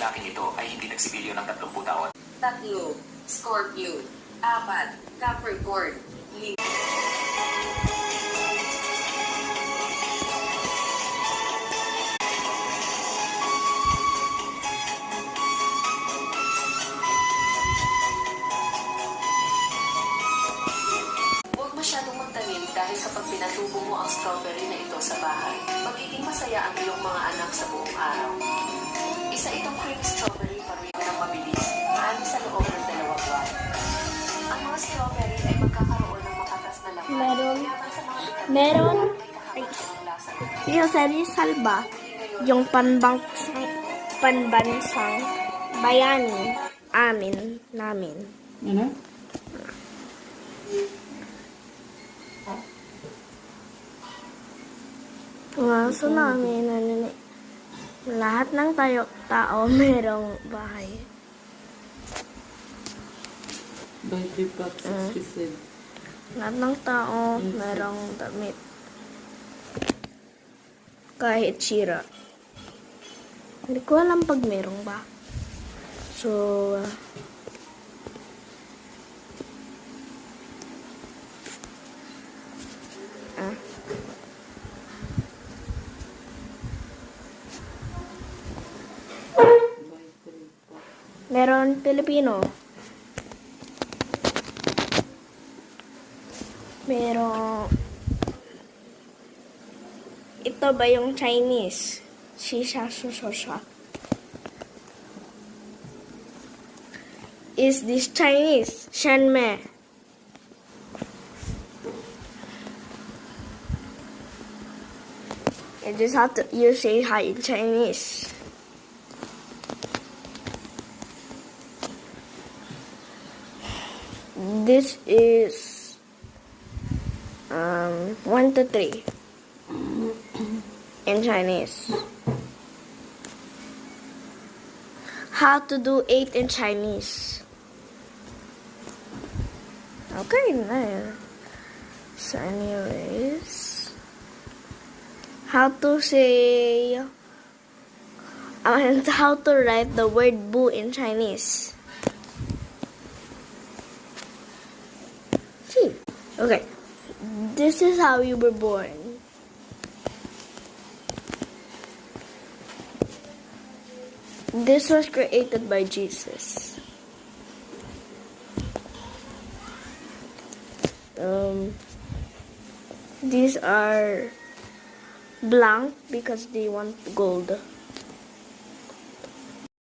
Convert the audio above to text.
lalaking ito ay hindi nagsibilyo ng 30 taon. 3. Scorpio. 4. Capricorn. 5. Huwag masyadong magtanim dahil kapag pinatubo mo ang strawberry na ito sa bahay, magiging masaya ang iyong mga anak sa buong araw. Isa itong creamy strawberry pareho ng mabilis, maalis sa loob ng 2 buwan. Ang mga strawberry ay magkakaroon ng makatas na laman. Mayaman sa mga vitamin. Meron. Ay kahapon lasa. Yung sa Rizal ba? Yung panbansang bayani namin. Ano? Ngaso namin, lahat ng tao merong bahay. 20 bucks, 60 cents. Lahat ng tao merong damit. Kahit sira. Hindi ko alam pag merong ba. So, Buy 3 packs. meron Pilipino. Pero, ito ba yung Chinese? Shisha shosha. Is this Chinese? Shanme. You just have to, you say hi in Chinese. This is 1 to 3 in Chinese. How to do 8 in Chinese. Okay, nice. So anyways, how to say, how to write the word boo in Chinese. See, okay, this is how you were born. This was created by Jesus. These are blank because they want gold.